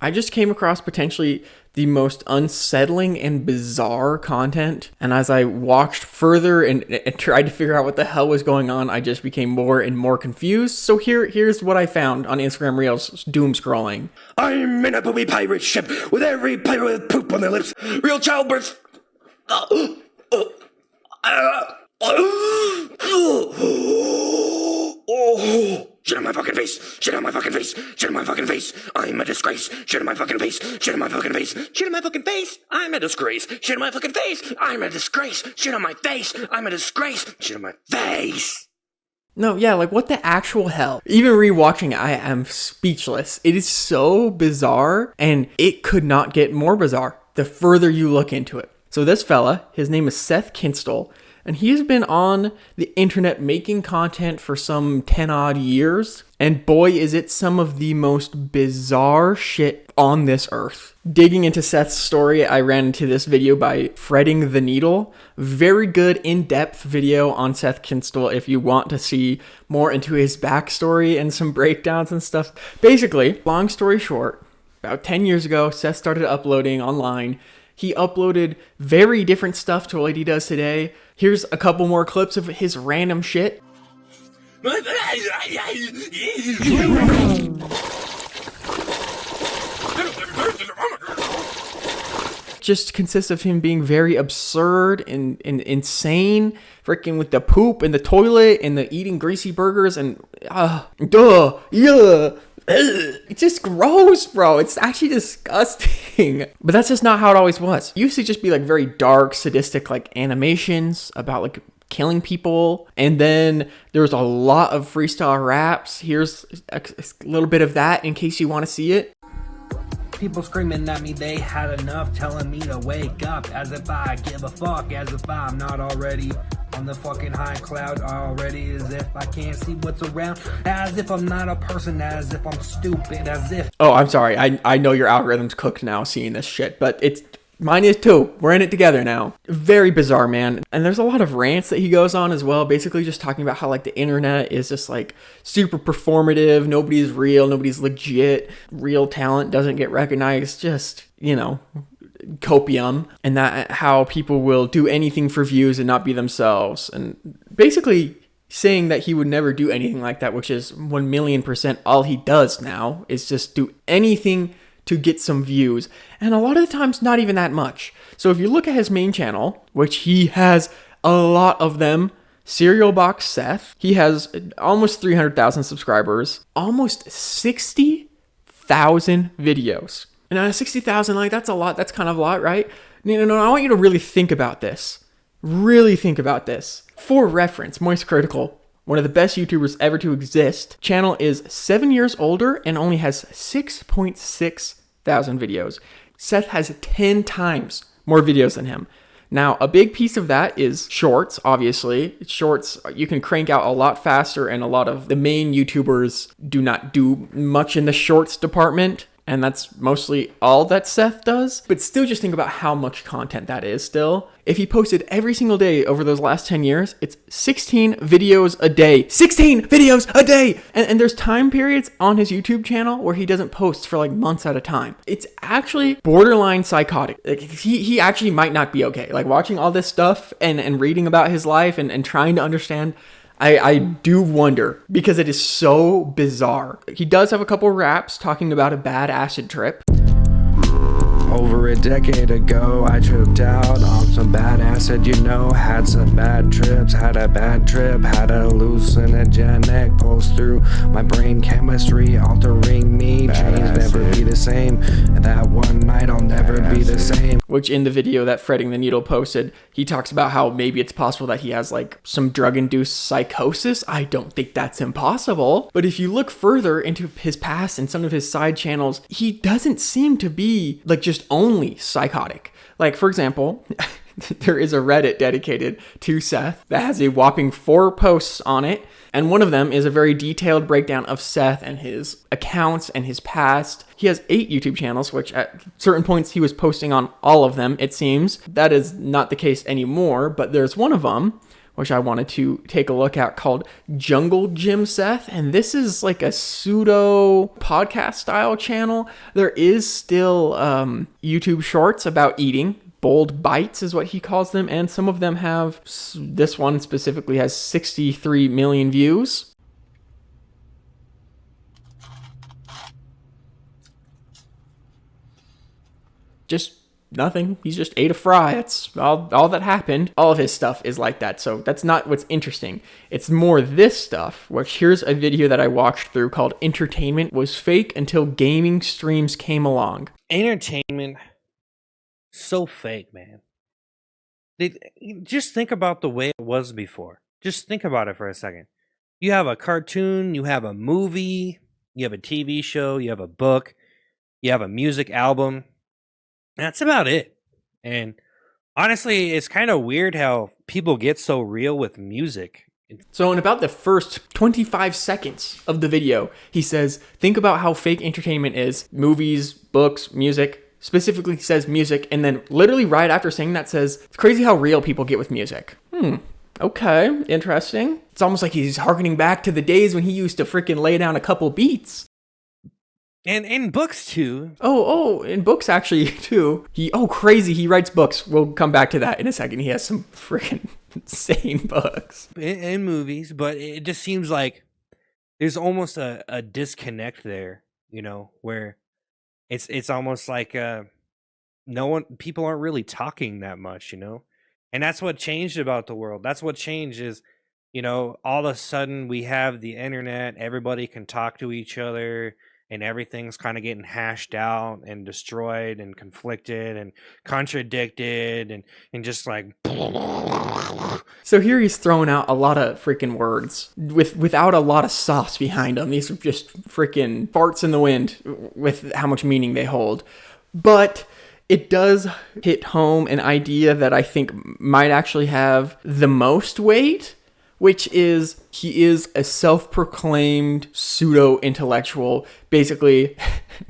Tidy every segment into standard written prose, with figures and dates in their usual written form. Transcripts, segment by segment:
I just came across potentially the most unsettling and bizarre content. And as I watched further and tried to figure out what the hell was going on, I just became more and more confused. So here's what I found on Instagram Reels doom scrolling. I'm in a poopy pirate ship with every pirate with poop on their lips. Real childbirth. Shit on my fucking face. Shit on my fucking face. Shit on my fucking face. I'm a disgrace. Shit on my fucking face. Shit on my fucking face. Shit on my fucking face. I'm a disgrace. Shit on my fucking face. I'm a disgrace. Shit on my face. I'm a disgrace. Shit on my face. No, yeah, like what the actual hell? Even rewatching it, I am speechless. It is so bizarre, and it could not get more bizarre the further you look into it. So this fella, his name is Seth Kinstl, and he's been on the internet making content for some 10 odd years. And boy, is it some of the most bizarre shit on this earth. Digging into Seth's story, I ran into this video by Threading the Needle. Very good in-depth video on Seth Kinstl if you want to see more into his backstory and some breakdowns and stuff. Basically, long story short, about 10 years ago, Seth started uploading online. He uploaded very different stuff to what he does today. Here's a couple more clips of his random shit. Just consists of him being very absurd and insane, freaking with the poop and the toilet and the eating greasy burgers and it's just gross, bro. It's actually disgusting. But that's just not how it always was. It used to just be like very dark, sadistic like animations about like killing people. And then there was a lot of freestyle raps. Here's a little bit of that in case you want to see it. People screaming at me, they had enough, telling me to wake up, as if I give a fuck, as if I'm not already on the fucking high cloud already, as if I can't see what's around, as if I'm not a person, as if I'm stupid, as if... Oh, I'm sorry. I know your algorithm's cooked now seeing this shit, but mine is too. We're in it together now. Very bizarre, man. And there's a lot of rants that he goes on as well, basically just talking about how like the internet is just like super performative, nobody's real, nobody's legit, real talent doesn't get recognized, just, you know, copium, and that how people will do anything for views and not be themselves, and basically saying that he would never do anything like that, which is 1,000,000% all he does now, is just do anything to get some views, and a lot of the times not even that much. So if you look at his main channel, which he has a lot of them, Cereal Box Seth, he has almost 300,000 subscribers, almost 60,000 videos. And 60,000, like, that's a lot. That's kind of a lot, right? No, I want you to really think about this. Really think about this. For reference, Moist Critical, one of the best YouTubers ever to exist, channel is 7 years older and only has 6.6 thousand videos. Seth has 10 times more videos than him. Now, a big piece of that is shorts, obviously. Shorts, you can crank out a lot faster, and a lot of the main YouTubers do not do much in the shorts department. And that's mostly all that Seth does. But still, just think about how much content that is still. If he posted every single day over those last 10 years, it's 16 videos a day. 16 videos a day! And there's time periods on his YouTube channel where he doesn't post for like months at a time. It's actually borderline psychotic. Like, he actually might not be okay. Like, watching all this stuff and reading about his life and trying to understand, I do wonder, because it is so bizarre. He does have a couple raps talking about a bad acid trip. Over a decade ago, I tripped out on some bad acid, you know, had some bad trips, had a bad trip, had a hallucinogenic pulse through my brain chemistry, altering me, change never be the same, and that one night I'll never be the same. Which in the video that Threading the Needle posted, he talks about how maybe it's possible that he has like some drug-induced psychosis. I don't think that's impossible. But if you look further into his past and some of his side channels, he doesn't seem to be like just only psychotic. Like, for example, there is a Reddit dedicated to Seth that has a whopping 4 posts on it. And one of them is a very detailed breakdown of Seth and his accounts and his past. He has 8 YouTube channels, which at certain points he was posting on all of them, it seems. That is not the case anymore, but there's one of them which I wanted to take a look at, called Jungle Gym Seth. And this is like a pseudo podcast style channel. There is still YouTube shorts about eating. Bold bites is what he calls them. And some of them have, this one specifically has 63 million views. Just nothing. He's just ate a fry. That's all that happened. All of his stuff is like that. So that's not what's interesting. It's more this stuff, which here's a video that I watched through called Entertainment Was Fake Until Gaming Streams Came Along. Entertainment, so fake, man. Just think about the way it was before. Just think about it for a second. You have a cartoon, you have a movie, you have a TV show, you have a book, you have a music album. That's about it. And honestly, it's kind of weird how people get so real with music. So in about the first 25 seconds of the video, he says, think about how fake entertainment is. Movies, books, music. Specifically, he says music. And then literally right after saying that says, it's crazy how real people get with music. Okay, interesting. It's almost like he's harkening back to the days when he used to freaking lay down a couple beats. And in books too. Oh, in books actually too. Crazy. He writes books. We'll come back to that in a second. He has some freaking insane books. In movies, but it just seems like there's almost a disconnect there, where it's almost like people aren't really talking that much, And that's what changed about the world. That's what changed is, all of a sudden we have the internet, everybody can talk to each other. And everything's kind of getting hashed out and destroyed and conflicted and contradicted and just like. So here he's throwing out a lot of freaking words without a lot of sauce behind them. These are just freaking farts in the wind with how much meaning they hold. But it does hit home an idea that I think might actually have the most weight, which is he is a self-proclaimed pseudo-intellectual. Basically,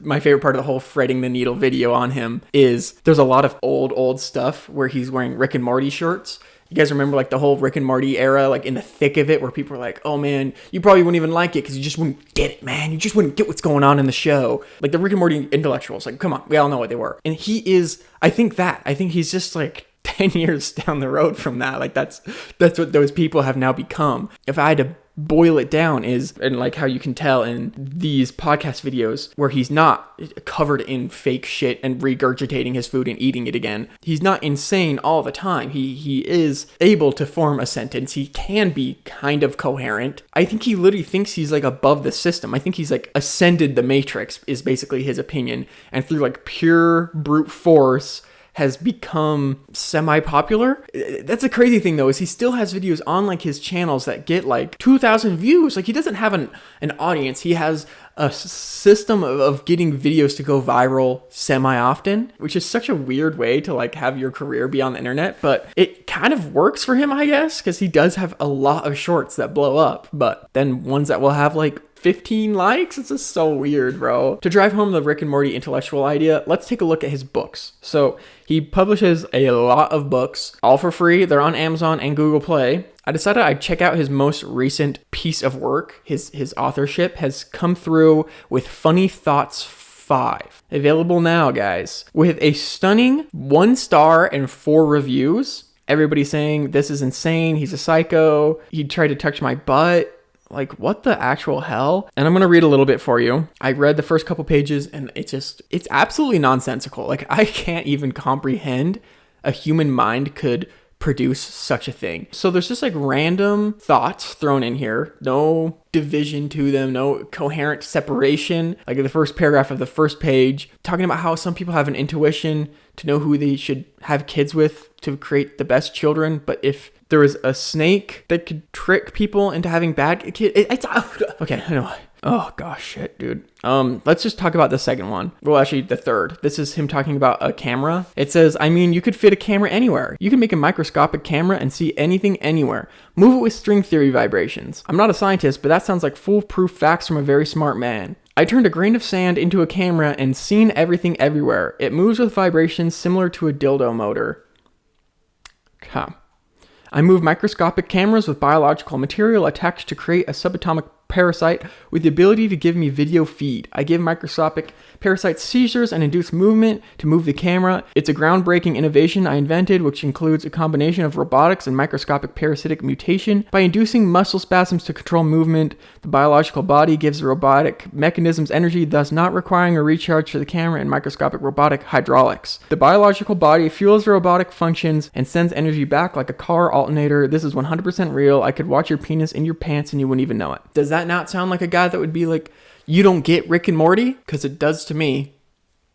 my favorite part of the whole threading the needle video on him is there's a lot of old stuff where he's wearing Rick and Morty shirts. You guys remember like the whole Rick and Morty era, like in the thick of it, where people were like, oh man, you probably wouldn't even like it because you just wouldn't get it, man. You just wouldn't get what's going on in the show. Like the Rick and Morty intellectuals, like, come on, we all know what they were. And he is, I think he's just like 10 years down the road from that. Like that's what those people have now become. If I had to boil it down and like how you can tell in these podcast videos where he's not covered in fake shit and regurgitating his food and eating it again. He's not insane all the time. He is able to form a sentence. He can be kind of coherent. I think he literally thinks he's like above the system. I think he's like ascended the matrix is basically his opinion. And through like pure brute force has become semi-popular. That's a crazy thing though, is he still has videos on like his channels that get like 2,000 views. Like he doesn't have an audience. He has a system of getting videos to go viral semi-often, which is such a weird way to like have your career be on the internet, but it kind of works for him, I guess, because he does have a lot of shorts that blow up, but then ones that will have like 15 likes. It's just so weird, bro. To drive home the Rick and Morty intellectual idea, let's take a look at his books. So he publishes a lot of books, all for free. They're on Amazon and Google Play. I decided I'd check out his most recent piece of work. His authorship has come through with Funny Thoughts 5. Available now, guys. With a stunning 1 star and 4 reviews. Everybody saying, this is insane. He's a psycho. He tried to touch my butt. Like, what the actual hell? And I'm going to read a little bit for you. I read the first couple pages and it's absolutely nonsensical. Like, I can't even comprehend a human mind could produce such a thing. So there's just like random thoughts thrown in here. No division to them, no coherent separation. Like in the first paragraph of the first page, talking about how some people have an intuition to know who they should have kids with to create the best children. But if there was a snake that could trick people into having bad kids, okay, I know. Oh gosh, shit, dude. Let's just talk about the second one. Well, actually, the third. This is him talking about a camera. It says, I mean, you could fit a camera anywhere. You can make a microscopic camera and see anything anywhere. Move it with string theory vibrations. I'm not a scientist, but that sounds like foolproof facts from a very smart man. I turned a grain of sand into a camera and seen everything everywhere. It moves with vibrations similar to a dildo motor. Huh. I move microscopic cameras with biological material attached to create a subatomic parasite with the ability to give me video feed. I give microscopic parasites seizures and induce movement to move the camera. It's a groundbreaking innovation I invented, which includes a combination of robotics and microscopic parasitic mutation. By inducing muscle spasms to control movement, the biological body gives the robotic mechanisms energy, thus not requiring a recharge for the camera and microscopic robotic hydraulics. The biological body fuels the robotic functions and sends energy back like a car alternator. This is 100% real. I could watch your penis in your pants and you wouldn't even know it. Does that not sound like a guy that would be like, you don't get Rick and Morty? Because it does to me,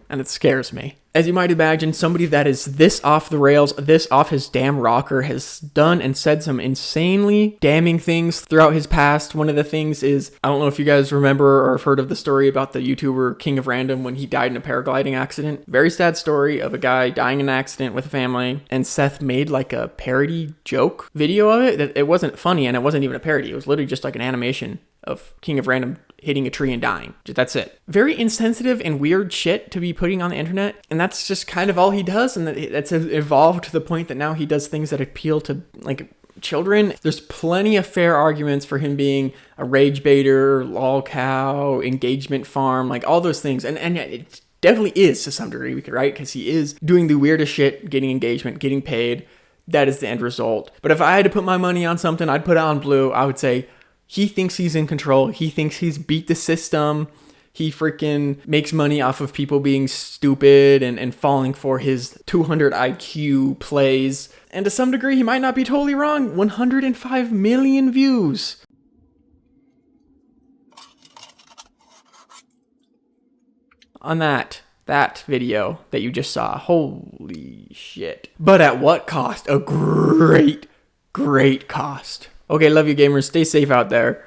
and it scares me. As you might imagine, somebody that is this off the rails, this off his damn rocker, has done and said some insanely damning things throughout his past. One of the things is, I don't know if you guys remember or have heard of the story about the YouTuber King of Random when he died in a paragliding accident. Very sad story of a guy dying in an accident with a family, and Seth made like a parody joke video of it. It wasn't funny, and it wasn't even a parody. It was literally just like an animation of King of Random hitting a tree and dying. That's it. Very insensitive and weird shit to be putting on the internet, and that's just kind of all he does, and that's evolved to the point that now he does things that appeal to like children. There's plenty of fair arguments for him being a rage baiter, lol cow, engagement farm, like all those things, and it definitely is to some degree, right? Because he is doing the weirdest shit, getting engagement, getting paid. That is the end result. But if I had to put my money on something, I'd put it on blue. I would say he thinks he's in control. He thinks he's beat the system. He freaking makes money off of people being stupid and falling for his 200 IQ plays. And to some degree, he might not be totally wrong. 105 million views. On that video that you just saw. Holy shit. But at what cost? A great cost. Okay, love you gamers. Stay safe out there.